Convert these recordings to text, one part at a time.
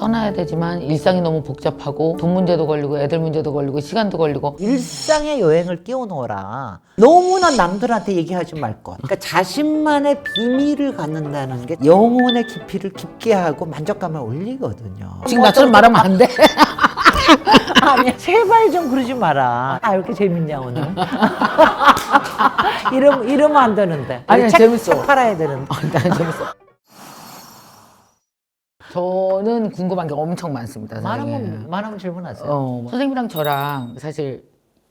떠나야 되지만 일상이 너무 복잡하고 돈 문제도 걸리고 애들 문제도 걸리고 시간도 걸리고 일상의 여행을 끼워넣어라. 너무나 남들한테 얘기하지 말 것. 그러니까 자신만의 비밀을 갖는다는 게 영혼의 깊이를 깊게 하고 만족감을 올리거든요. 지금 나처럼 말하면 안 돼? 아니, 제발 좀 그러지 마라. 아, 왜 이렇게 재밌냐, 오늘. 이러면 안 되는데. 아니, 재밌어. 책 팔아야 되는데. 난 재밌어. 저는 궁금한 게 엄청 많습니다. 선생님. 말하면 질문하세요. 선생님이랑 저랑 사실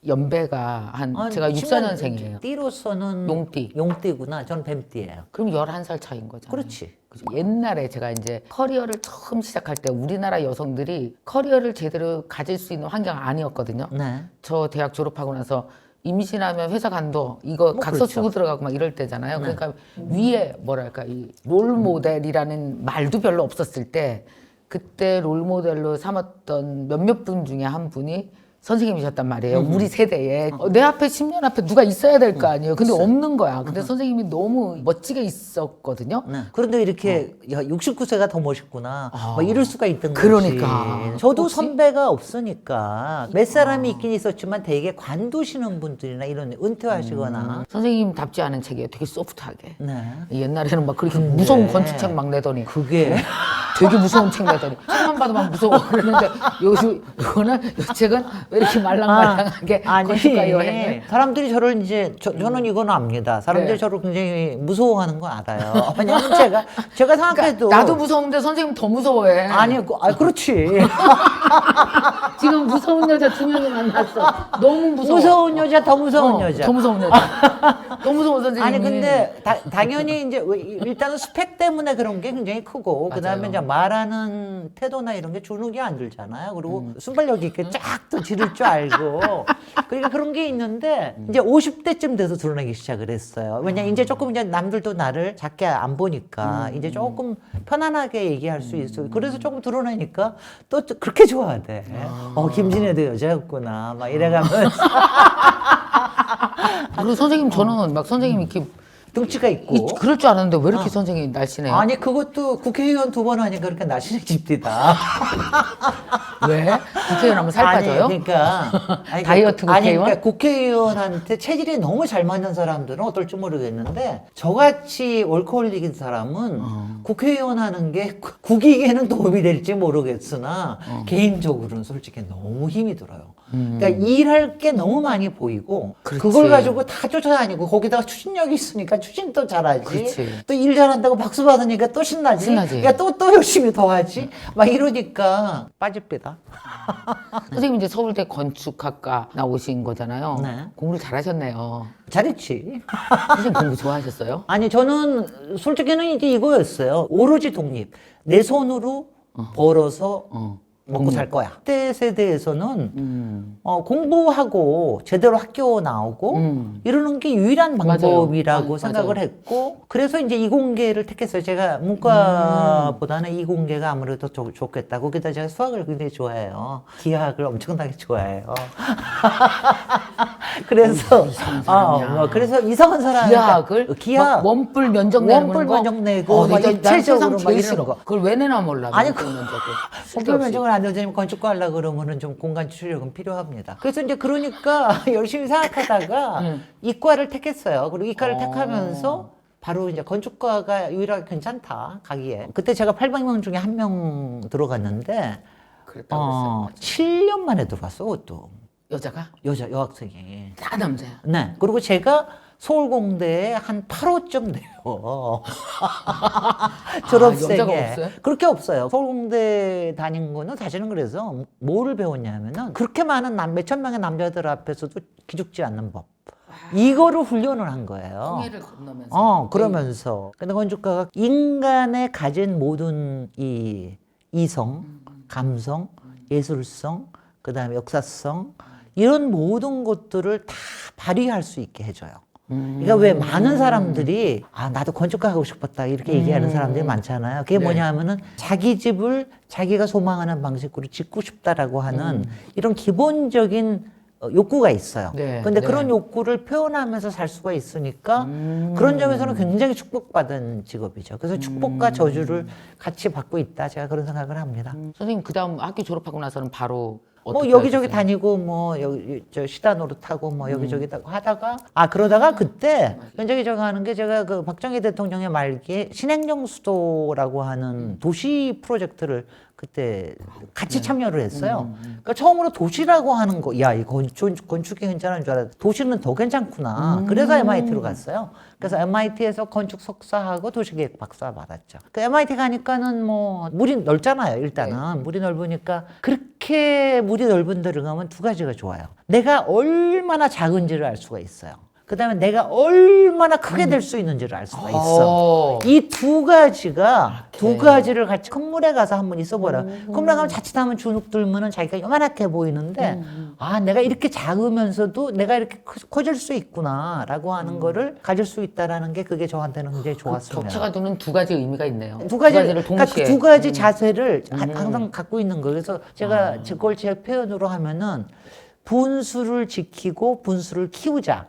연배가 한 제가 64년생이에요. 띠로서는 용띠. 용띠구나. 저는 뱀띠예요. 그럼 11살 차이인 거잖아요. 그렇지. 그죠? 옛날에 제가 이제 커리어를 처음 시작할 때 우리나라 여성들이 커리어를 제대로 가질 수 있는 환경 아니었거든요. 네. 저 대학 졸업하고 나서 임신하면 회사 간도 이거 각서 그렇죠. 쓰고 들어가고 막 이럴 때잖아요. 네. 그러니까 위에 뭐랄까 이 롤모델이라는 말도 별로 없었을 때 그때 롤모델로 삼았던 몇몇 분 중에 한 분이 선생님이셨단 말이에요. 우리 세대에. 내 앞에 10년 앞에 누가 있어야 될 거 아니에요. 근데 없는 거야. 근데 선생님이 너무 멋지게 있었거든요. 네. 그런데 이렇게 야, 69세가 더 멋있구나. 막 이럴 수가 있던 거지. 그러니까. 저도 혹시? 선배가 없으니까 몇 사람이 있긴 있었지만 되게 관두시는 분들이나 이런 은퇴하시거나. 선생님답지 않은 책이에요. 되게 소프트하게. 네. 옛날에는 막 그렇게 무서운 건축책 막 내더니 그게 되게 무서운 책 내더니 책만 봐도 막 무서워 그랬는데 요즘 이거는 이 책은 왜 이렇게 말랑말랑하게 건축가 여행을 사람들이 저를 이제 저는 이건 압니다. 사람들이 네. 저를 굉장히 무서워하는 건 알아요. 왜냐면 제가 생각해도 나도 무서운데 선생님 더 무서워해. 아니 그렇지. 지금 무서운 여자 두 명이 만났어. 너무 무서워. 무서운 여자 더 무서운 여자. 더 무서운 여자. 너무 무서운 선생님이. 아니 근데 당연히 이제 일단은 스펙 때문에 그런 게 굉장히 크고 그다음에 이제 말하는 태도나 이런 게 주눅이 안 들잖아요. 그리고 순발력 있게 쫙 또 지를 줄 알고 그러니까 그런 게 있는데 이제 50대쯤 돼서 드러나기 시작을 했어요. 왜냐 이제 조금 이제 남들도 나를 작게 안 보니까 이제 조금 편안하게 얘기할 수 있어요. 그래서 조금 드러나니까 또 그렇게 좋아하대. 김진애도 여자였구나 막 이래가면서 그리고 선생님 저는 막 선생님 이렇게 등치가 있고 그럴 줄 알았는데 왜 이렇게 선생님이 날씬해요? 아니 그것도 국회의원 2번 하니까 그렇게 날씬해집니다. 왜? 국회의원 하면 살 빠져요? 아니, 다이어트 아니, 국회의원? 그러니까 국회의원한테 체질이 너무 잘 맞는 사람들은 어떨지 모르겠는데 저같이 월커홀릭인 사람은 국회의원 하는 게 국익에는 도움이 될지 모르겠으나 개인적으로는 솔직히 너무 힘이 들어요. 그러니까 일할 게 너무 많이 보이고 그렇지. 그걸 가지고 다 쫓아다니고 거기다가 추진력이 있으니까 추진도 잘하지. 그렇지. 또 일 잘한다고 박수 받으니까 또 신나지. 신나지. 그러니까 또 열심히 더 하지. 막 이러니까 빠집니다. 선생님 이제 서울대 건축학과 나오신 거잖아요. 네. 공부를 잘하셨네요. 잘했지. 선생님 공부 좋아하셨어요? 아니 저는 솔직히는 이제 이거였어요. 오로지 독립. 내 손으로 벌어서 먹고 살 거야. 그때 세대에서는 공부하고 제대로 학교 나오고 이러는 게 유일한 방법이라고 맞아요. 생각을 맞아요. 했고 그래서 이제 이공계를 택했어요. 제가 문과보다는 이공계가 아무래도 좋겠다. 거기다 제가 수학을 굉장히 좋아해요. 기하학을 엄청나게 좋아해요. 그래서 그래서 이상한 사람 기하학을? 기하 막 원뿔 면적 내는 원뿔 거? 면적 내고 막 난 입체적으로 세상 막 제일 이런 싫어. 거. 그걸 왜 내나 몰라. 아니, 원뿔 면적을. 원뿔 면적을 안 되면 건축과 하려고 그러면은 좀 공간 추력은 필요합니다. 그래서 이제 그러니까 열심히 생각하다가 이과를 택했어요. 그리고 이과를 택하면서 바로 이제 건축과가 유일하게 괜찮다 가기에. 그때 제가 800명 중에 1명 들어갔는데 그랬다고 했어요. 7년 만에 들어왔어 또 여자가? 여학생이. 다 남자야. 네. 그리고 제가 서울공대에 한 8호점 돼요. 졸업생에. 여자가 없어요? 그렇게 없어요. 서울공대 다닌 거는 사실은 그래서 뭐를 배웠냐면은 그렇게 많은 몇천 명의 남자들 앞에서도 기죽지 않는 법. 이거를 훈련을 한 거예요. 홍해를 건너면서. 그러면서. 근데 건축가가 인간의 가진 모든 이 이성, 감성, 예술성, 그 다음에 역사성, 이런 모든 것들을 다 발휘할 수 있게 해줘요. 그러니까 왜 많은 사람들이 나도 건축가 하고 싶었다 이렇게 얘기하는 사람들이 많잖아요. 그게 뭐냐 하면은 자기 집을 자기가 소망하는 방식으로 짓고 싶다라고 하는 이런 기본적인 욕구가 있어요. 네, 근데 네. 그런 욕구를 표현하면서 살 수가 있으니까 그런 점에서는 굉장히 축복받은 직업이죠. 그래서 축복과 저주를 같이 받고 있다. 제가 그런 생각을 합니다. 선생님 그다음 학교 졸업하고 나서는 바로 뭐 어떻게 여기저기 하셨어요? 다니고 뭐 여기 저 시다 노릇하고 뭐 여기저기 하다가 그러다가 그때 굉장히 제가 하는 게 제가 그 박정희 대통령의 말기에 신행정 수도라고 하는 도시 프로젝트를 그때 같이 참여를 했어요. 그러니까 처음으로 도시라고 하는 거, 야, 이 건축이 괜찮은 줄 알았는데 도시는 더 괜찮구나. 그래서 MIT로 갔어요. 그래서 MIT에서 건축 석사하고 도시계획 박사 받았죠. 그 MIT 가니까는 뭐 물이 넓잖아요. 일단은 물이 넓으니까 그렇게 물이 넓은 데를 가면 두 가지가 좋아요. 내가 얼마나 작은지를 알 수가 있어요. 그다음에 내가 얼마나 크게 될 수 있는지를 알 수가 있어. 이 두 가지가 두 가지를 같이 큰 물에 가서 한번 있어보라. 큰 물에 가면 자칫하면 주눅 들면은 자기가 요만하게 보이는데 내가 이렇게 작으면서도 내가 이렇게 커질 수 있구나라고 하는 거를 가질 수 있다라는 게 그게 저한테는 굉장히 좋았습니다. 격차가 두는 두 가지 의미가 있네요. 두 가지를 동시에. 그러니까 두 가지 자세를 항상 갖고 있는 거예요. 그래서 제가 그걸 제 표현으로 하면은 분수를 지키고 분수를 키우자.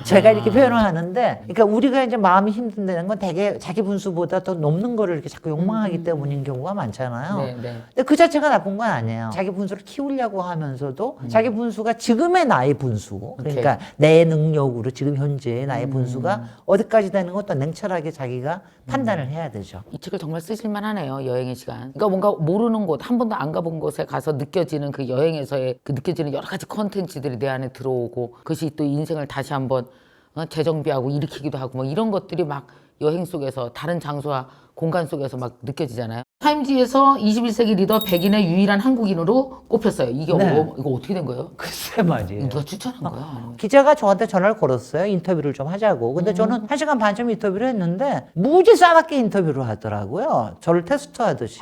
제가 이렇게 표현을 하는데, 그러니까 우리가 이제 마음이 힘든다는 건 되게 자기 분수보다 더 높는 거를 이렇게 자꾸 욕망하기 때문인 경우가 많잖아요. 네, 네. 근데 그 자체가 나쁜 건 아니에요. 자기 분수를 키우려고 하면서도 자기 분수가 지금의 나의 분수, 그러니까 내 능력으로 지금 현재의 나의 분수가 어디까지 되는 것도 냉철하게 자기가 판단을 해야 되죠. 이 책을 정말 쓰실만 하네요. 여행의 시간. 그러니까 뭔가 모르는 곳, 한 번도 안 가본 곳에 가서 느껴지는 그 여행에서의 그 느껴지는 여러 가지 컨텐츠들이 내 안에 들어오고 그것이 또 인생을 다시 한번 재정비하고 일으키기도 하고 뭐 이런 것들이 막 여행 속에서 다른 장소와 공간 속에서 막 느껴지잖아요. 타임지에서 21세기 리더 100인의 유일한 한국인으로 꼽혔어요. 이게 이거 어떻게 된 거예요? 글쎄 말이에요. 누가 추천한 거야? 아니면? 기자가 저한테 전화를 걸었어요. 인터뷰를 좀 하자고. 근데 저는 1시간 반쯤 인터뷰를 했는데 무지 싸납게 인터뷰를 하더라고요. 저를 테스트하듯이.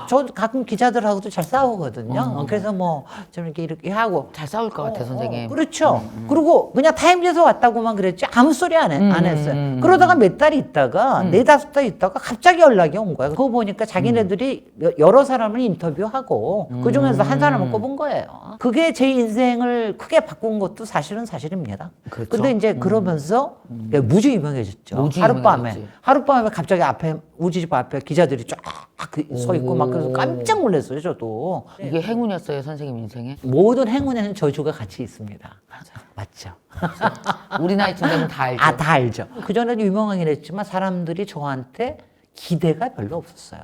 저 가끔 기자들하고도 잘 싸우거든요. 그래서 뭐 좀 이렇게 하고. 잘 싸울 것 같아, 선생님. 그렇죠. 그리고 그냥 타임즈에서 왔다고만 그랬지 아무 소리 안 했어요. 그러다가 몇 달 있다가 4-5달 있다가 갑자기 연락이 온 거예요. 그거 보니까 자기네들이 여러 사람을 인터뷰하고 그중에서 한 사람을 꼽은 거예요. 그게 제 인생을 크게 바꾼 것도 사실은 사실입니다. 그렇죠. 근데 이제 그러면서 무지 유명해졌죠. 무지 하룻밤에 유명해졌지. 갑자기 앞에 우리 집 앞에 기자들이 쫙 서 있고 막 그래서 깜짝 놀랐어요. 저도. 이게 행운이었어요, 선생님 인생에? 모든 행운에는 저주가 같이 있습니다. 맞죠. 우리 나이쯤 되면 다 알죠. 다 알죠. 그전에도 유명하긴 했지만 사람들이 저한테 기대가 별로 없었어요.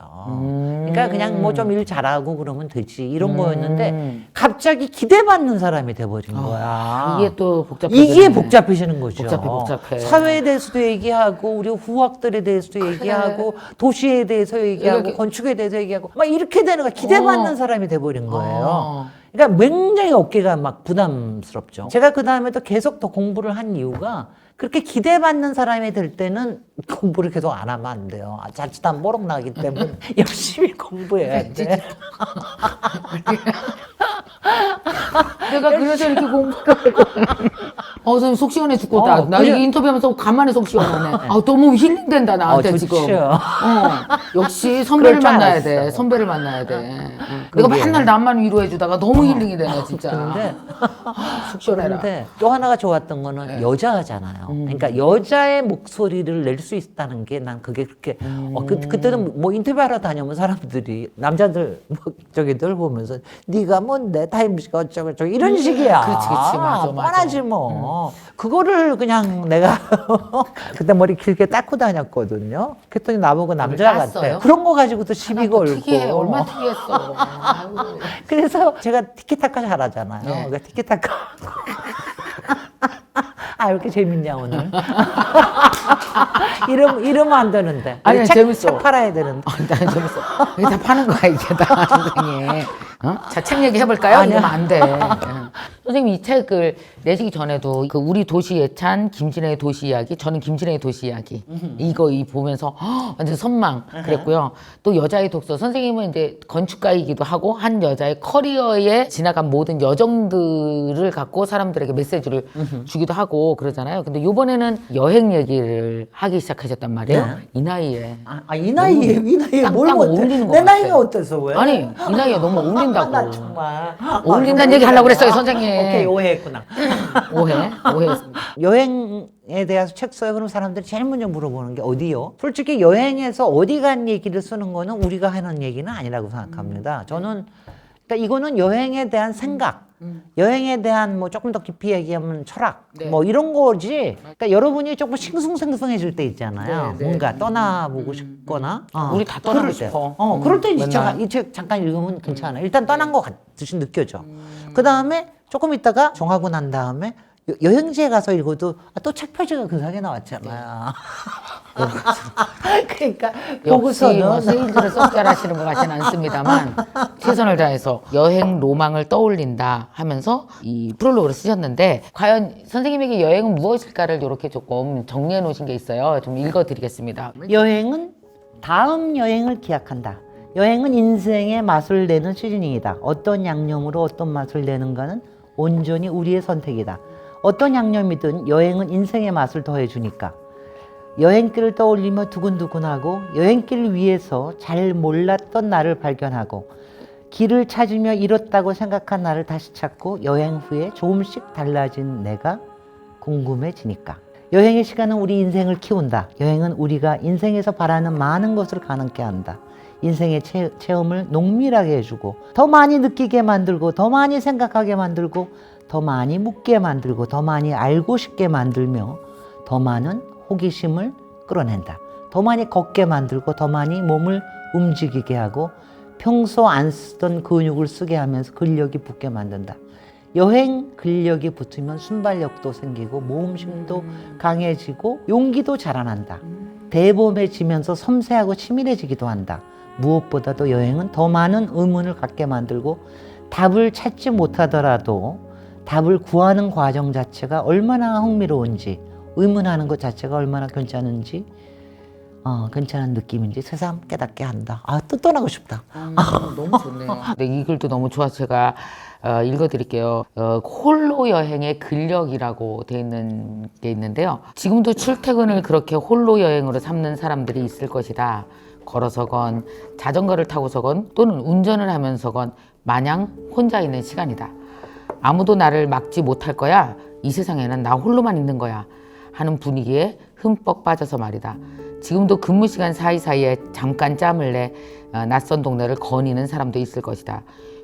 그러니까 그냥 뭐 좀 일 잘하고 그러면 되지 이런 거였는데 갑자기 기대받는 사람이 돼버린 거야. 이게 또 복잡해지네. 이게 복잡해지는 거죠. 복잡해. 사회에 대해서도 얘기하고 우리 후학들에 대해서도 얘기하고 도시에 대해서 얘기하고 이렇게- 건축에 대해서 얘기하고 막 이렇게 되는 거야. 기대받는 사람이 돼버린 거예요. 어. 그러니까 굉장히 어깨가 막 부담스럽죠. 제가 그 다음에도 계속 더 공부를 한 이유가 그렇게 기대받는 사람이 될 때는 공부를 계속 안 하면 안 돼요. 자칫하면 모록 나기 때문에 열심히 공부해야 돼. 내가 그래서 이렇게 공부하고 선생님 속 시원해 죽겠다. 나 그래. 이게 인터뷰하면서 간만에 속 시원하네. 너무 힐링된다 나한테 좋죠. 지금. 역시 선배를 그럴 줄 만나야 알았어. 돼. 선배를 만나야 돼. 내가 그게. 맨날 남만 위로해주다가 너무 힐링이 되네 진짜. 근데 속 시원해라. 그런데 또 하나가 좋았던 거는 여자잖아요. 그러니까 여자의 목소리를 낼 수 있다는 게 난 그게 그렇게 그때는 뭐 인터뷰하러 다녀면 사람들이 남자들 뭐 저기들 보면서 네가 뭔데 타임즈가 어쩌고 저쩌고 이런 식이야. 그렇지, 맞아. 뻔하지 뭐. 그거를 그냥 내가 그때 머리 길게 닦고 다녔거든요. 그랬더니 나보고 남자 같아. 땄어요? 그런 거 가지고도 시비 또 걸고. 특이해. 얼마나 특이했어. 아이고. 그래서 제가 티키타카 잘하잖아요. 네. 그러니까 티키타카. 왜 이렇게 재밌냐, 오늘. 이러면 안 되는데. 아니, 재밌어. 책 팔아야 되는데. 난 재밌어. 이게 다 파는 거야, 이게 다, 선생님. 자, 책 얘기 해볼까요? 아니야. 이러면 안 돼. 선생님, 이 책을 내시기 전에도 그 우리 도시 예찬, 김진애의 도시 이야기, 저는 김진애의 도시 이야기. 이거 보면서 완전 선망 그랬고요. 또 여자의 독서. 선생님은 이제 건축가이기도 하고 한 여자의 커리어에 지나간 모든 여정들을 갖고 사람들에게 메시지를 주기도 하고 그러잖아요. 근데 이번에는 여행 얘기를 하기 시작하셨단 말이에요. 네. 이 나이에. 이 나이에 뭘 딱 못해? 어울리는 것 내 같아. 나이가 어때서 왜? 아니 이 나이에 너무 어울리는 어울린다고. 나 정말 어울린다는 얘기 하려고 그랬어요, 선생님. 오케이, 오해했구나. 오해했습니다. 여행에 대해서 책 써요. 그럼 사람들이 제일 먼저 물어보는 게 어디요? 솔직히 여행에서 어디 간 얘기를 쓰는 거는 우리가 하는 얘기는 아니라고 생각합니다. 저는 그러니까 이거는 여행에 대한 생각, 여행에 대한 뭐 조금 더 깊이 얘기하면 철학, 네. 뭐 이런 거지. 그러니까 여러분이 조금 싱숭생숭해질 때 있잖아요. 네, 네. 뭔가 떠나보고 싶거나. 우리 다 떠나고 그럴 때. 싶어. 그럴 때 맨날. 이 책 잠깐 읽으면 괜찮아. 일단 떠난 것 같이 느껴져. 그 다음에 조금 있다가 정하고 난 다음에 여행지에 가서 읽어도 또 책 표지가 근사하게 나왔잖아요. 그러니까 역시 뭐 보고서는 세일즈를 썩 잘하시는 것 같지는 않습니다만 최선을 다해서 여행 로망을 떠올린다 하면서 이 프롤로그를 쓰셨는데 과연 선생님에게 여행은 무엇일까를 이렇게 조금 정리해 놓으신 게 있어요. 좀 읽어드리겠습니다. 여행은 다음 여행을 기약한다. 여행은 인생의 맛을 내는 시즈닝이다. 어떤 양념으로 어떤 맛을 내는가는 온전히 우리의 선택이다. 어떤 양념이든 여행은 인생의 맛을 더해주니까. 여행길을 떠올리며 두근두근하고 여행길 위에서 잘 몰랐던 나를 발견하고 길을 찾으며 잃었다고 생각한 나를 다시 찾고 여행 후에 조금씩 달라진 내가 궁금해지니까. 여행의 시간은 우리 인생을 키운다. 여행은 우리가 인생에서 바라는 많은 것을 가능케 한다. 인생의 체험을 농밀하게 해주고 더 많이 느끼게 만들고 더 많이 생각하게 만들고 더 많이 묻게 만들고 더 많이 알고 싶게 만들며 더 많은 호기심을 끌어낸다. 더 많이 걷게 만들고 더 많이 몸을 움직이게 하고 평소 안 쓰던 근육을 쓰게 하면서 근력이 붙게 만든다. 여행 근력이 붙으면 순발력도 생기고 모험심도 강해지고 용기도 자라난다. 대범해지면서 섬세하고 치밀해지기도 한다. 무엇보다도 여행은 더 많은 의문을 갖게 만들고 답을 찾지 못하더라도 답을 구하는 과정 자체가 얼마나 흥미로운지 의문하는 것 자체가 얼마나 괜찮은지 괜찮은 느낌인지 새삼 깨닫게 한다. 또 떠나고 싶다. 너무 좋네요. 네, 이 글도 너무 좋아서 제가 읽어드릴게요. 홀로 여행의 근력이라고 되어 있는 게 있는데요. 지금도 출퇴근을 그렇게 홀로 여행으로 삼는 사람들이 있을 것이다. 걸어서건 자전거를 타고서건 또는 운전을 하면서건 마냥 혼자 있는 시간이다. 아무도 나를 막지 못할 거야. 이 세상에는 나 홀로만 있는 거야. 하는 분위기에 흠뻑 빠져서 말이다. 지금도 근무 시간 사이사이에 잠깐 짬을 내 낯선 동네를 거니는 사람도 있을 것이다.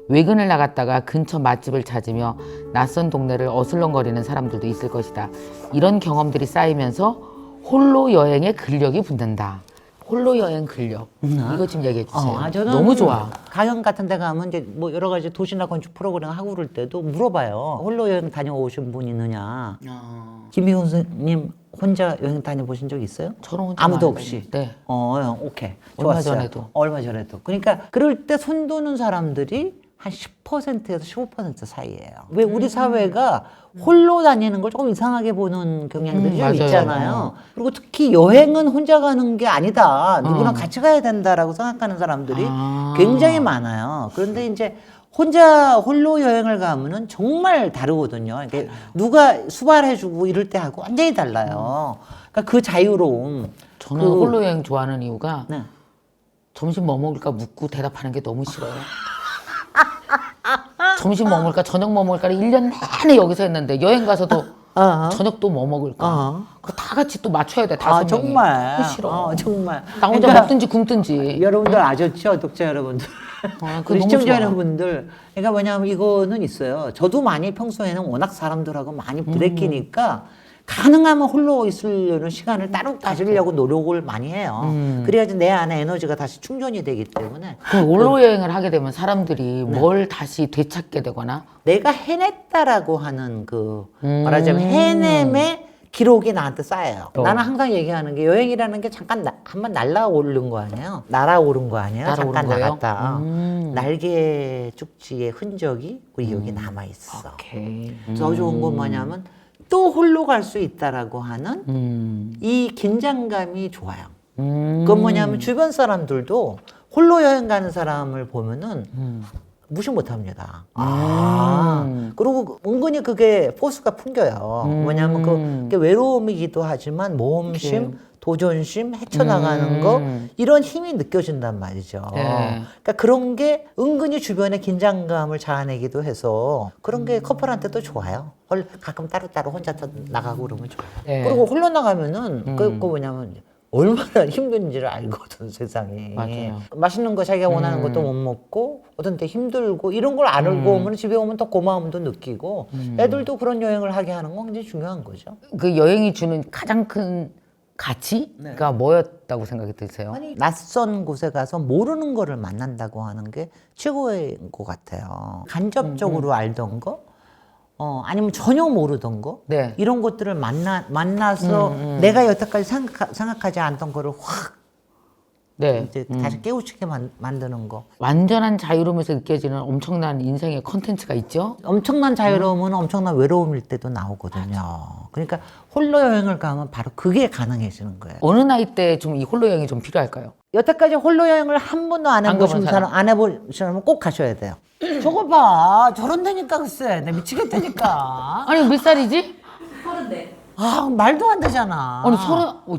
외근을 나갔다가 근처 맛집을 찾으며 낯선 동네를 어슬렁거리는 사람들도 있을 것이다. 이런 경험들이 쌓이면서 홀로 여행의 근력이 붙는다. 홀로 여행 근력. 이거 좀 얘기해 주세요. 저는 너무 좋아. 가연 같은 데 가면 이제 뭐 여러 가지 도시나 건축 프로그램 하고 그럴 때도 물어봐요. 홀로 여행 다녀오신 분 있느냐. 김희훈 선생님 혼자 여행 다녀보신 적 있어요? 저는 혼자 아무도 많이 없이. 네. 오케이. 얼마 좋았어요. 전에도. 얼마 전에도. 그러니까 그럴 때 손 도는 사람들이 한 10%에서 15% 사이예요. 왜 우리 사회가 홀로 다니는 걸 조금 이상하게 보는 경향들이 좀 맞아요. 있잖아요. 그리고 특히 여행은 혼자 가는 게 아니다. 누구랑 같이 가야 된다라고 생각하는 사람들이 굉장히 많아요. 그런데 이제 홀로 여행을 가면은 정말 다르거든요. 그러니까 누가 수발해주고 이럴 때 하고 완전히 달라요. 그러니까 그 자유로움. 저는 홀로 여행 좋아하는 이유가 네. 점심 뭐 먹을까 묻고 대답하는 게 너무 싫어요. 점심 뭐 먹을까 저녁 뭐 먹을까를 1년 내내 여기서 했는데 여행 가서도 저녁도 뭐 먹을까 그거 다 같이 또 맞춰야 돼. 5명이. 정말. 그거 싫어. 정말. 나 혼자 그러니까 먹든지 굶든지. 여러분들 아셨죠? 독자 여러분들. 그거 우리 너무 시청자 좋아. 여러분들. 그러니까 뭐냐면 이거는 있어요. 저도 많이 평소에는 워낙 사람들하고 많이 부대끼니까 가능하면 홀로 있으려는 시간을 따로 가지려고 노력을 많이 해요. 그래야지 내 안에 에너지가 다시 충전이 되기 때문에. 그 홀로 여행을 하게 되면 사람들이 뭘 다시 되찾게 되거나 내가 해냈다라고 하는 그 말하자면 해냄의 기록이 나한테 쌓여요. 나는 항상 얘기하는 게 여행이라는 게 잠깐 한번 날아오른 거 아니에요? 날아오른 거 아니에요? 날아오른 잠깐 거예요? 나갔다. 날개 축지의 흔적이 우리 여기 남아 있어. 오케이. 더 좋은 건 뭐냐면 또 홀로 갈 수 있다라고 하는 이 긴장감이 좋아요. 그건 뭐냐면 주변 사람들도 홀로 여행 가는 사람을 보면은 무시 못합니다. 그리고 은근히 그게 포스가 풍겨요. 뭐냐면 그게 외로움이기도 하지만 모험심, 도전심, 헤쳐나가는 거 이런 힘이 느껴진단 말이죠. 네. 그러니까 그런 게 은근히 주변의 긴장감을 자아내기도 해서 그런 게 커플한테도 좋아요. 가끔 따로따로 혼자 나가고 그러면 좋아요. 네. 그리고 홀로 나가면은 그 뭐냐면 얼마나 힘든지를 알거든 세상에. 맞아요. 맛있는 거 자기가 원하는 것도 못 먹고 어떤 때 힘들고 이런 걸 안 알고 오면 집에 오면 더 고마움도 느끼고 애들도 그런 여행을 하게 하는 건 굉장히 중요한 거죠. 그 여행이 주는 가장 큰 가치가 뭐였다고 생각이 드세요? 아니, 낯선 곳에 가서 모르는 거를 만난다고 하는 게 최고인 것 같아요. 간접적으로 알던 거, 아니면 전혀 모르던 거, 네. 이런 것들을 만나서 내가 여태까지 생각하지 않던 거를 확 네. 이제 다시 깨우치게 만드는 거. 완전한 자유로움에서 느껴지는 엄청난 인생의 컨텐츠가 있죠. 엄청난 자유로움은 엄청난 외로움일 때도 나오거든요. 그러니까 홀로 여행을 가면 바로 그게 가능해지는 거예요. 어느 나이 때 좀 이 홀로 여행이 좀 필요할까요? 여태까지 홀로 여행을 한 번도 안 해보신 가본 사람, 안 해본 사람은 꼭 가셔야 돼요. 저거 봐. 저런 데니까 글쎄. 나 미치겠다니까. 아니 몇 살이지? 아, 말도 안 되잖아. 아니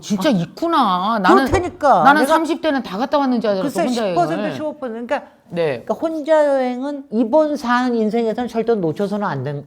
진짜 있구나. 나는 그렇다니까. 나는 내가 30대는 다 갔다 왔는 줄 알았어. 글쎄 혼자 10% 여행을. 15% 그러니까, 네. 그러니까 혼자 여행은 이번 사는 인생에서는 절대 놓쳐서는 안 돼요.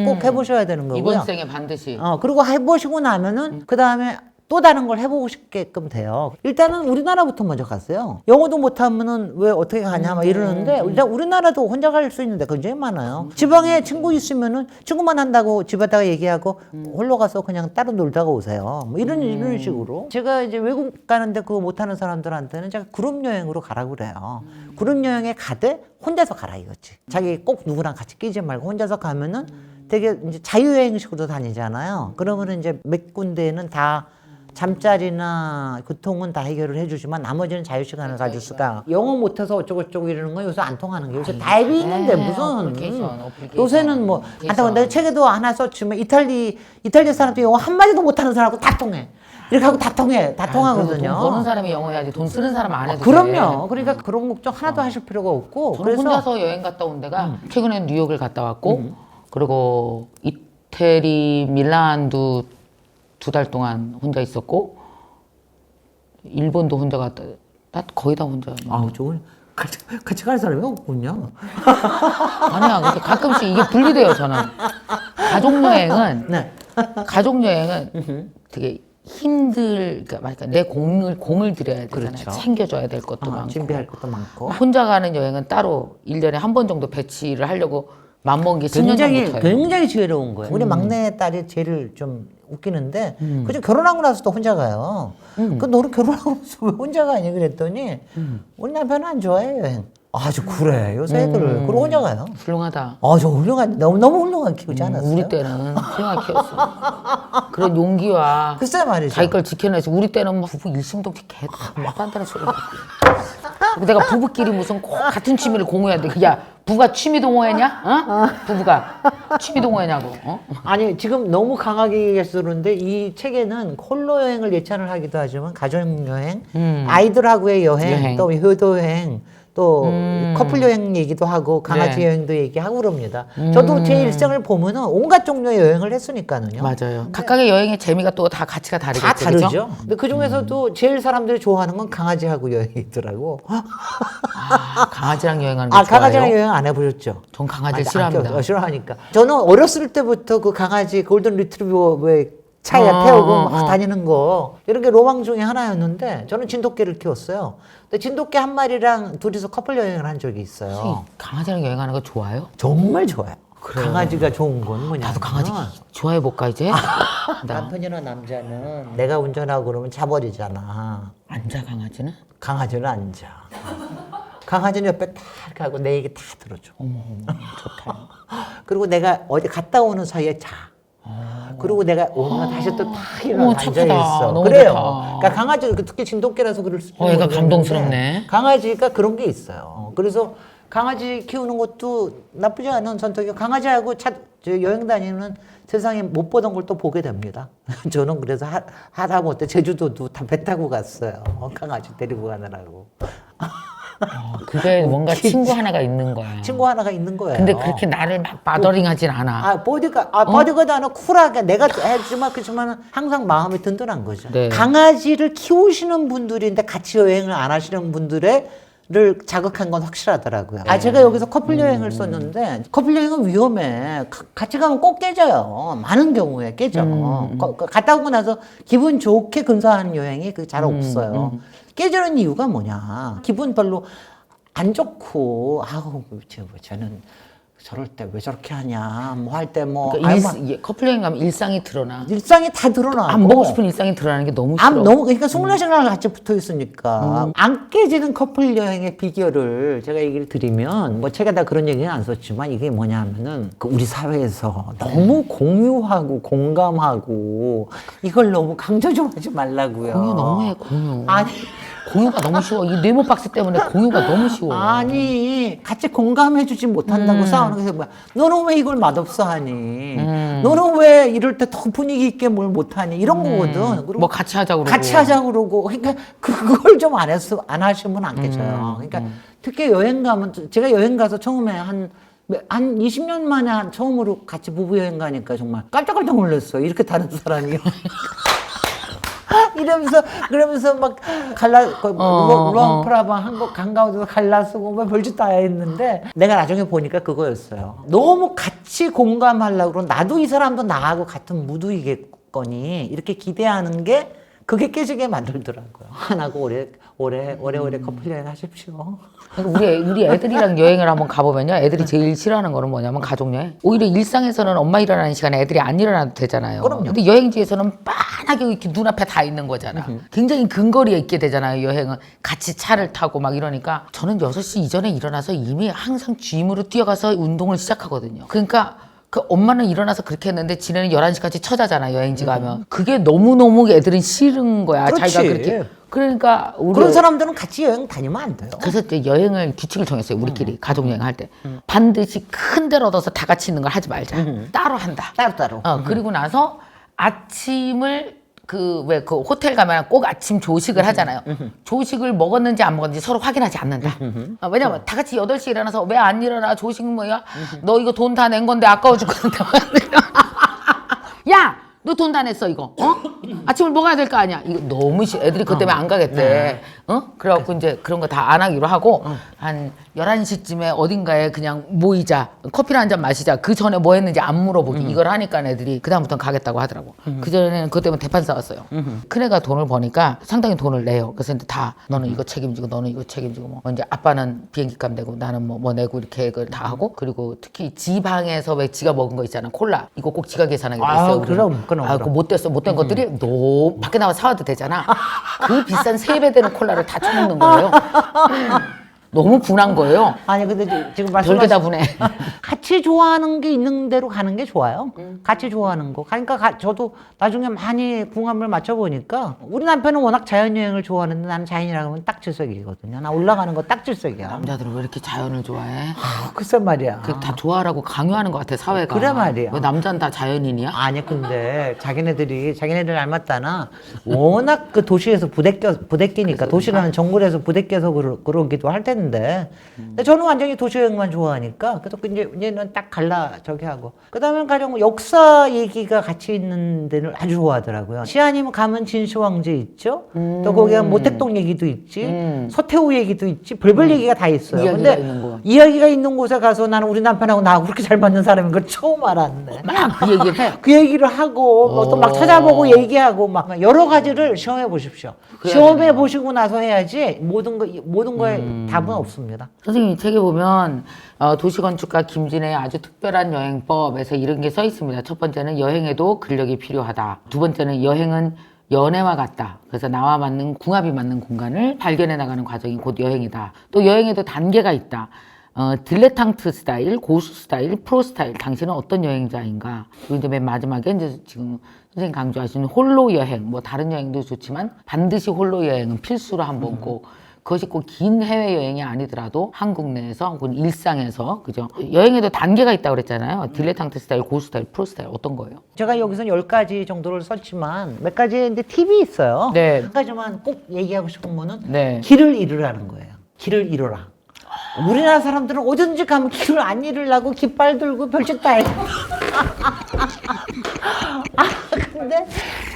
꼭 해보셔야 되는 거고요. 이번 생에 반드시. 그리고 해보시고 나면은 그 다음에 또 다른 걸 해보고 싶게끔 돼요. 일단은 우리나라부터 먼저 갔어요. 영어도 못하면은 왜 어떻게 가냐 막 이러는데 일단 우리나라도 혼자 갈 수 있는데 굉장히 많아요. 지방에 친구 있으면은 친구만 한다고 집에다가 얘기하고 홀로 가서 그냥 따로 놀다가 오세요. 뭐 이런 식으로. 제가 이제 외국 가는데 그거 못하는 사람들한테는 제가 그룹 여행으로 가라고 그래요. 그룹 여행에 가되 혼자서 가라 이거지. 자기 꼭 누구랑 같이 끼지 말고 혼자서 가면은 되게 이제 자유여행식으로 다니잖아요. 그러면은 이제 몇 군데는 다 잠자리나 교통은 다 해결을 해주지만 나머지는 자유시간을 가질 수가. 영어 못해서 어쩌고저쩌고 이러는 건 요새 안 통하는 게 요새 다 앱이 있는데 무슨 어플리케이션. 요새는 뭐 안타까운 내 책에도 하나 썼지만 이탈리 사람도 영어 한마디도 못하는 사람하고 다 통해. 이렇게 하고 다 통하거든요. 돈 버는 사람이 영어 해야지. 돈 쓰는 사람 안 해도 돼. 그럼요. 그러니까 그런 걱정 하나도 하실 필요가 없고. 저는 그래서 혼자서 여행 갔다 온 데가 최근에 뉴욕을 갔다 왔고 그리고 이태리 밀란도 2달 동안 혼자 있었고 일본도 혼자 갔다. 나 거의 다 혼자. 아우 좋은 같이 갈 사람이 없군요. 아니야. 근데 가끔씩 이게 분리돼요. 저는 가족 여행은 네. 가족 여행은 되게 그러니까 내 공을 들여야 되잖아요. 그렇죠. 챙겨줘야 될 것도 많고 준비할 것도 많고. 혼자 가는 여행은 따로 1년에 한 번 정도 배치를 하려고 맘먹은 게 10년 전부터예요. 굉장히 지혜로운 거예요. 우리 막내 딸이 제일 좀 웃기는데, 그죠? 결혼하고 나서도 혼자 가요. 그 너는 결혼하고 나서 왜 혼자 가니? 그랬더니, 우리 남편은 안 좋아해, 여행. 아주 그래, 요새 애들을. 그리고 혼자 가요. 훌륭하다. 저 훌륭한, 너무 훌륭하게 키우지 않았어요? 우리 때는 훌륭하게 키웠어. 그런 용기와 글쎄 말이죠. 자기 걸 지켜내서 우리 때는 뭐 부부 일심동체 개도 말도 안 되는 소리 하고. 내가 부부끼리 무슨 꼭 같은 취미를 공유해야 돼. 야, 부부가 취미 동호회냐? 부부가 취미 동호회냐고. 아니 지금 너무 강하게 얘기했었는데 이 책에는 홀로 여행을 예찬을 하기도 하지만 가족 여행, 아이들하고의 여행, 또 효도 여행, 또 커플 여행 얘기도 하고 강아지 네. 여행도 얘기하고 그럽니다. 저도 제 일생을 보면은 온갖 종류의 여행을 했으니까는요. 맞아요. 각각의 여행의 재미가 또 다 가치가 다르겠죠. 다 다르죠. 그죠? 근데 그 중에서도 제일 사람들이 좋아하는 건 강아지하고 여행이더라고. 강아지랑 여행하는 거 좋아해요? 강아지랑 여행 안 해보셨죠? 전 강아지를 싫어합니다. 싫어하니까. 저는 어렸을 때부터 그 강아지 골든 리트리버 왜 차에 태우고 막 다니는 거 이런 게 로망 중에 하나였는데 저는 진돗개를 키웠어요. 근데 진돗개 한 마리랑 둘이서 커플 여행을 한 적이 있어요. 강아지랑 여행하는 거 좋아요? 정말 좋아요. 강아지가 좋은 건 뭐냐? 나도 강아지 좋아해 볼까 이제? 남편이나 남자는 내가 운전하고 그러면 자버리잖아. 앉아 강아지는? 강아지는 안 자. 강아지는 옆에 딱 이렇게 하고 내 얘기 다 들어줘. 좋다. 그리고 내가 어디 갔다 오는 사이에 자. 그리고 내가 오면 다시 또 딱 일어나 앉아 착하다. 있어. 너무 그래요. 좋다. 그러니까 강아지 특히 진돗개라서 그럴 수도 있는데 얘가 감동스럽네. 강아지가 그런 게 있어요. 그래서 강아지 키우는 것도 나쁘지 않은 선택이에요. 강아지하고 여행 다니면 세상에 못 보던 걸 또 보게 됩니다. 저는 그래서 하다못해 제주도도 다 배 타고 갔어요. 강아지 데리고 가느라고. 그게 뭔가 친구 하나가 있는 거야. 친구 하나가 있는 거예요. 근데 그렇게 나를 막 바더링하진 않아. 버디가드 하나 쿨하게 내가 했지만 그렇지만 항상 마음이 든든한 거죠. 네. 강아지를 키우시는 분들인데 같이 여행을 안 하시는 분들의 를 자극한 건 확실하더라고요. 제가 여기서 커플 여행을 썼는데 커플 여행은 위험해. 같이 가면 꼭 깨져요. 많은 경우에 깨져. 갔다 오고 나서 기분 좋게 근사한 여행이 잘 없어요. 깨지는 이유가 뭐냐? 기분 별로 안 좋고 쟤는 저럴 때 왜 저렇게 하냐 뭐 할 때 뭐 그러니까 커플 여행 가면 일상이 드러나. 일상이 다 드러나고 안 보고 싶은 일상이 드러나는 게 너무 싫어. 너무 그러니까 24시간 같이 붙어 있으니까 안 깨지는 커플 여행의 비결을 제가 얘기를 드리면 뭐 제가 다 그런 얘기는 안 썼지만 이게 뭐냐면은 우리 사회에서 너무 공유하고 공감하고 이걸 너무 강조 좀 하지 말라고요. 공유 너무해 공유. 아니 공유가 너무 쉬워. 이 네모 박스 때문에 공유가 너무 쉬워. 아니 같이 공감해주지 못한다고 싸우는 게 뭐야? 너는 왜 이걸 맛없어 하니? 너는 왜 이럴 때 더 분위기 있게 뭘 못하니? 이런 거거든. 그리고 뭐 같이 하자고 그러고. 같이 하자고 그러고. 그러니까 그걸 좀 안 하시면 안 깨져요. 그러니까 특히 여행 가면 제가 여행 가서 처음에 한 20년 만에 처음으로 같이 부부 여행 가니까 정말 깜짝깜짝 놀랐어요. 이렇게 다른 사람이. 그러면서 막 루앙 프라방 한국 한가운데서 갈라쓰고 막 별짓 다 했는데 내가 나중에 보니까 그거였어요. 너무 같이 공감하려고 그러고 나도 이 사람도 나하고 같은 무두이겠거니 이렇게 기대하는 게 그게 깨지게 만들더라고요. 안 하고 오래오래 커플 여행 하십시오. 그러니까 우리 애들이랑 여행을 한번 가보면요. 애들이 제일 싫어하는 거는 뭐냐면 가족여행. 오히려 일상에서는 엄마 일어나는 시간에 애들이 안 일어나도 되잖아요. 그럼요. 근데 여행지에서는 빤하게 이렇게 눈앞에 다 있는 거잖아. 굉장히 근거리에 있게 되잖아요. 여행은. 같이 차를 타고 막 이러니까 저는 6시 이전에 일어나서 이미 항상 짐으로 뛰어가서 운동을 시작하거든요. 그러니까 그 엄마는 일어나서 그렇게 했는데 지네는 11시까지 처자잖아 여행지 가면. 그게 너무너무 애들은 싫은 거야. 그렇지. 자기가 그렇게. 그러니까 그런 사람들은 같이 여행 다니면 안 돼요. 그래서 이제 여행을 규칙을 정했어요. 우리끼리 가족여행 할 때. 반드시 큰 데를 얻어서 다 같이 있는 걸 하지 말자. 따로 한다. 따로. 그리고 나서 아침을 왜 호텔 가면 꼭 아침 조식을 하잖아요. 조식을 먹었는지 안 먹었는지 서로 확인하지 않는다. 왜냐면 다 같이 8시에 일어나서 왜 안 일어나? 조식은 뭐야? 너 이거 돈 다 낸 건데 아까워 죽겠는데. 야! 너 돈 다 냈어 이거. 아침을 먹어야 될 거 아니야. 이거 너무 싫어. 애들이 그것 때문에 안 가겠대. 그래갖고 이제 그런 거 다 안 하기로 하고 한 11시쯤에 어딘가에 그냥 모이자. 커피를 한 잔 마시자. 그 전에 뭐 했는지 안 물어보기. 이걸 하니까 애들이 그다음부터는 가겠다고 하더라고. 그전에는 그것 때문에 대판 싸웠어요. 큰애가 돈을 버니까 상당히 돈을 내요. 그래서 이제 다 너는 이거 책임지고 너는 이거 책임지고 뭐 이제 아빠는 비행기값 내고 나는 뭐 내고 이렇게 계획을 다 하고 그리고 특히 지방에서 왜 지가 먹은 거 있잖아. 콜라. 이거 꼭 지가 계산하게 돼 있어요. 그럼. 그 못된 것들이 너무 밖에 나와 사와도 되잖아. 그 비싼 3배 되는 콜라를 다 처먹는 거예요. 너무 분한 거예요. 아니 근데 지금 별게 다 분해. 같이 좋아하는 게 있는 대로 가는 게 좋아요. 같이 좋아하는 거. 그러니까 저도 나중에 많이 궁합을 맞춰보니까 우리 남편은 워낙 자연여행을 좋아하는데 나는 자연이라고 하면 딱 질색이거든요. 나 올라가는 거 딱 질색이야. 남자들은 왜 이렇게 자연을 좋아해? 글쎄 말이야. 다 좋아하라고 강요하는 것 같아 사회가. 그래 말이야. 왜 남자는 다 자연인이야? 아니 근데 자기네들 닮았다나 워낙 그 도시에서 부대끼니까 도시라는 정글에서 부대껴서 그러기도 할 텐데 근데 저는 완전히 도시여행만 좋아하니까 그래서 이제는 딱 저기 하고 그다음에 가령 역사 얘기가 같이 있는 데를 아주 좋아하더라고요. 시아님 가면 진시황제 있죠. 또 거기 가면 모택동 얘기도 있지. 서태후 얘기도 있지. 별별 얘기가 다 있어요. 이야기가 근데 있는 거. 이야기가 있는 곳에 가서 나는 우리 남편하고 나하고 그렇게 잘 맞는 사람인 걸 처음 알았네. 막 그 얘기를 해. 그 얘기를 하고 또 막 찾아보고 얘기하고 막 여러 가지를 시험해 보십시오. 시험해 보시고 나서 해야지 모든 거에 답은 없습니다. 선생님 책에 보면 도시건축가 김진애의 아주 특별한 여행법에서 이런 게 써 있습니다. 첫 번째는 여행에도 근력이 필요하다. 두 번째는 여행은 연애와 같다. 그래서 나와 맞는 궁합이 맞는 공간을 발견해 나가는 과정이 곧 여행이다. 또 여행에도 단계가 있다. 딜레탕트 스타일, 고수 스타일, 프로 스타일. 당신은 어떤 여행자인가? 그리고 이제 맨 마지막에 이제 지금 선생님 강조하시는 홀로 여행. 뭐 다른 여행도 좋지만 반드시 홀로 여행은 필수로 한번 꼭. 그것이 꼭 긴 해외 여행이 아니더라도 한국 내에서 혹은 일상에서 그죠? 여행에도 단계가 있다고 그랬잖아요. 딜레탕트 스타일, 고수 스타일, 프로 스타일 어떤 거예요? 제가 여기서 10가지 정도를 썼지만 몇 가지의 이제 팁이 있어요. 네. 한 가지만 꼭 얘기하고 싶은 거는 네. 길을 잃으라는 거예요. 길을 잃어라. 우리나라 사람들은 어디든지 가면 길을 안 잃으려고 깃발 들고 별짓 다 해. 근데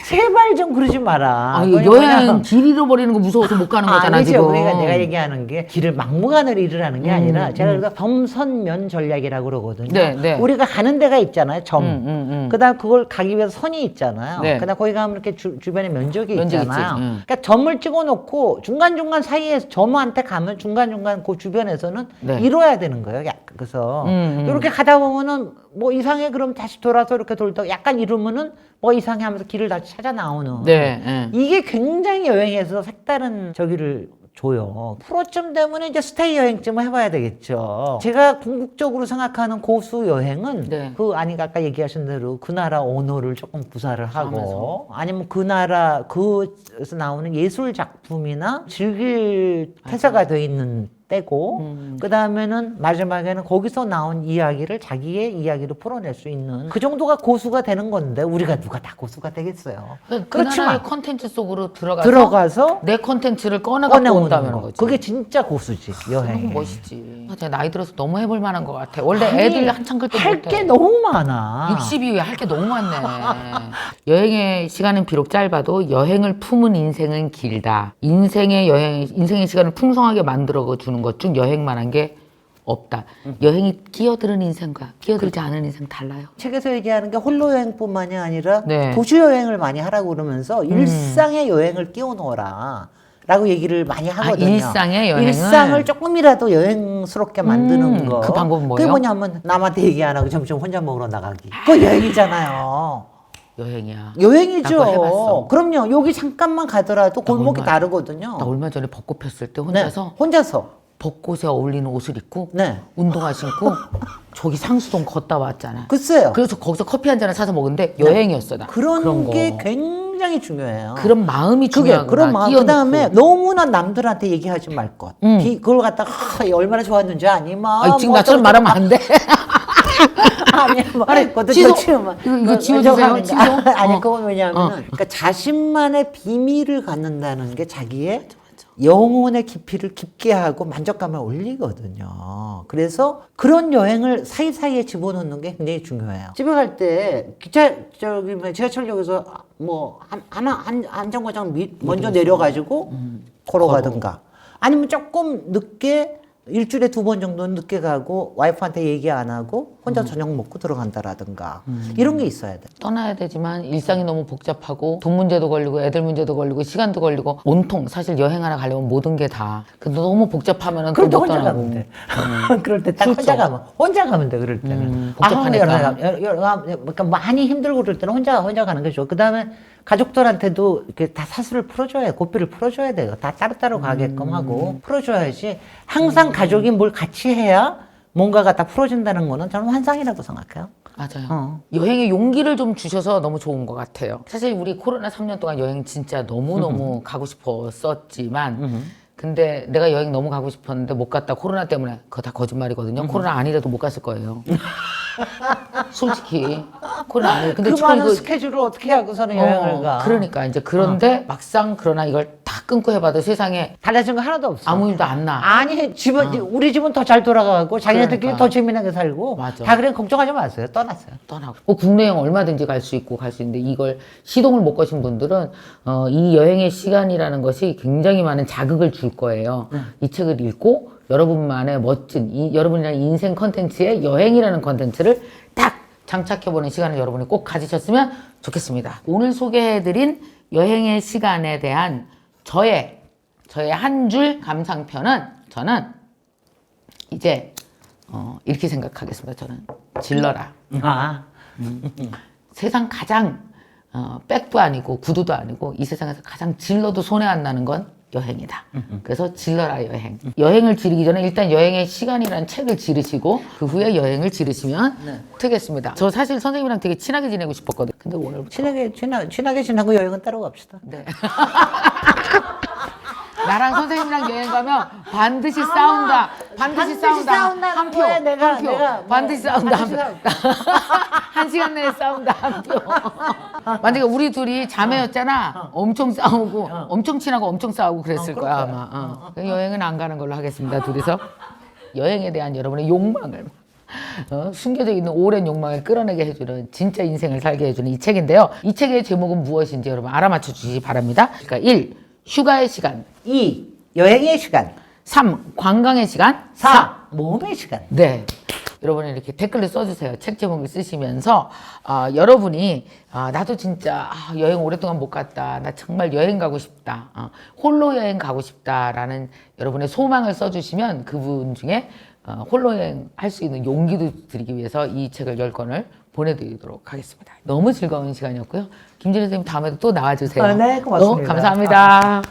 제발 좀 그러지 마라. 아유, 여행 길 잃어버리는 거 무서워서 못 가는 거잖아, 아니죠. 지금. 그러니까 내가 얘기하는 게 길을 막무가내로 잃으라는 게 아니라 제가 그래서 점선면 전략이라고 그러거든요. 네, 네. 우리가 가는 데가 있잖아요. 점. 그다음 그걸 가기 위해서 선이 있잖아요. 네. 그다음 거기 가면 이렇게 주변에 면적이 면적이 있잖아요. 있지. 그러니까 점을 찍어놓고 중간중간 사이에 점한테 가면 중간중간 그 주변에서는 네. 이뤄야 되는 거예요. 그래서 이렇게 가다 보면은 뭐 이상해 그럼 다시 돌아서 이렇게 돌다 약간 이러면은 뭐 이상해 하면서 길을 다시 찾아 나오는. 네, 네. 이게 굉장히 여행에서 색다른 저기를 줘요. 프로쯤 되면 이제 스테이 여행쯤을 해봐야 되겠죠. 제가 궁극적으로 생각하는 고수 여행은 네. 그 아니 아까 얘기하신 대로 그 나라 언어를 조금 구사를 하고 아니면 그 나라 그에서 나오는 예술 작품이나 즐길 태세가 돼 있는 때고 그 다음에는 마지막에는 거기서 나온 이야기를 자기의 이야기로 풀어낼 수 있는 그 정도가 고수가 되는 건데 우리가 누가 다 고수가 되겠어요. 그 그렇지만 나라의 컨텐츠 속으로 들어가서 내 컨텐츠를 꺼내갖고 온다는 거지. 그게 진짜 고수지 너무 여행. 멋있지. 제가 나이 들어서 너무 해볼 만한 것 같아. 원래 아니, 애들 한창 클 때 할 게 너무 많아. 60 이후에 할 게 너무 많네. 여행의 시간은 비록 짧아도 여행을 품은 인생은 길다. 인생의 시간을 풍성하게 만들어 주는 것 중 여행만한 게 없다. 여행이 끼어드는 인생과 끼어들지 않은 인생 달라요. 책에서 얘기하는 게 홀로 여행뿐만이 아니라 네. 도시 여행을 많이 하라고 그러면서 일상의 여행을 끼워 넣어라. 라고 얘기를 많이 하거든요. 일상의 여행을? 일상을 조금이라도 여행스럽게 만드는 거. 그 방법은 뭐예요? 그게 뭐냐면 남한테 얘기 안 하고 점점 혼자 먹으러 나가기. 그거 여행이잖아요. 여행이야. 여행이죠. 나 그거 해봤어. 그럼요. 여기 잠깐만 가더라도 골목이 얼마- 다르거든요. 나 얼마 전에 벚꽃 폈을 때 네, 혼자서 혼자서. 벚꽃에 어울리는 옷을 입고 네. 운동화 신고 저기 상수동 걷다 왔잖아. 글쎄요. 그래서 거기서 커피 한 잔을 사서 먹었는데 여행이었어. 나. 그런 거. 게 굉장히 중요해요. 그런 마음이 그게 중요하구나. 그런 마음. 끼워놓고. 그다음에 너무나 남들한테 얘기하지 말 것. 그걸 갖다가 얼마나 좋았는지 아니면 아니, 지금 뭐 나처럼 말하면 안 돼. 아니 뭐 그것도 취소. 좋지만 이거 지워주세요. 취소. 아니 그건 왜냐하면 그러니까 자신만의 비밀을 갖는다는 게 자기의 영혼의 깊이를 깊게 하고 만족감을 올리거든요. 그래서 그런 여행을 사이사이에 집어넣는 게 굉장히 중요해요. 집에 갈 때 지하철역에서 뭐 한 정거장 먼저 내려가지고 걸어가든가 아니면 조금 늦게 일주일에 2번 정도는 늦게 가고 와이프한테 얘기 안 하고 혼자 저녁 먹고 들어간다라든가 이런 게 있어야 돼. 떠나야 되지만 일상이 너무 복잡하고 돈 문제도 걸리고 애들 문제도 걸리고 시간도 걸리고 온통 사실 여행 하나 가려면 모든 게 다. 근데 너무 복잡하면은 그럴 때 또못 혼자 떠나고. 가면 돼. 그럴 때 딱 혼자 가면 돼. 그럴 때는. 복잡하니까. 그러니까 많이 힘들고 그럴 때는 혼자 가는 게 좋아. 그 다음에 가족들한테도 이렇게 다 사슬을 풀어줘야 고삐를 풀어줘야 돼요. 다 따로따로 가게끔 하고 풀어줘야지. 항상 가족이 뭘 같이 해야 뭔가가 다 풀어진다는 거는 저는 환상이라고 생각해요. 맞아요. 여행에 용기를 좀 주셔서 너무 좋은 것 같아요. 사실 우리 코로나 3년 동안 여행 진짜 너무너무 가고 싶었었지만 근데 내가 여행 너무 가고 싶었는데 못 갔다 코로나 때문에 그거 다 거짓말이거든요. 코로나 아니라도 못 갔을 거예요. 솔직히 코로나 아니에요. 근데 그 저 많은 이거 스케줄을 어떻게 하고서는 여행을 가. 그러니까 이제 그런데 막상 그러나 이걸 다 끊고 해봐도 세상에 달라진 거 하나도 없어. 아무 일도 안 나. 아니 집은 우리 집은 더 잘 돌아가고 자기네들끼리 그러니까. 더 재미나게 살고 맞아. 다 그래 걱정하지 마세요. 떠났어요. 떠나고 국내 여행 얼마든지 갈 수 있고 갈 수 있는데 이걸 시동을 못 거신 분들은 이 여행의 시간이라는 것이 굉장히 많은 자극을 줄 거예요. 이 책을 읽고 여러분만의 멋진 여러분이라는 인생 컨텐츠의 여행이라는 컨텐츠를 딱 장착해보는 시간을 여러분이 꼭 가지셨으면 좋겠습니다. 오늘 소개해드린 여행의 시간에 대한 저의 한 줄 감상편은 저는 이제 이렇게 생각하겠습니다. 저는 질러라. 세상 가장 백도 아니고 구두도 아니고 이 세상에서 가장 질러도 손해 안 나는 건 여행이다. 그래서 질러라 여행. 여행을 지르기 전에 일단 여행의 시간이라는 책을 지르시고 그 후에 여행을 지르시면 되겠습니다. 저 사실 선생님이랑 되게 친하게 지내고 싶었거든요. 근데 오늘 친하게 지나고 여행은 따로 갑시다. 네. 나랑 선생님이랑 여행 가면 반드시 싸운다. 반드시 싸운다. 싸운다는 한 표. 거야, 내가, 한 표. 내가 뭐, 반드시 싸운다. 반드시 한 시간 내에 싸운다. 한 표. 만약에 우리 둘이 자매였잖아. 엄청 싸우고 엄청 친하고 엄청 싸우고 그랬을 거야 아마. 여행은 안 가는 걸로 하겠습니다. 둘이서 여행에 대한 여러분의 욕망을 숨겨져 있는 오랜 욕망을 끌어내게 해주는 진짜 인생을 살게 해주는 이 책인데요. 이 책의 제목은 무엇인지 여러분 알아맞혀 주시기 바랍니다. 그러니까 1. 휴가의 시간. 2. 여행의 시간. 3. 관광의 시간. 4. 모험의 시간. 네. 여러분이 이렇게 댓글을 써주세요. 책 제목을 쓰시면서 여러분이 나도 진짜 여행 오랫동안 못 갔다. 나 정말 여행 가고 싶다. 홀로 여행 가고 싶다라는 여러분의 소망을 써주시면 그분 중에 홀로 여행 할 수 있는 용기도 드리기 위해서 이 책을 10권을 보내드리도록 하겠습니다. 너무 즐거운 시간이었고요. 김진애 선생님 다음에도 또 나와주세요. 네, 고맙습니다. 감사합니다.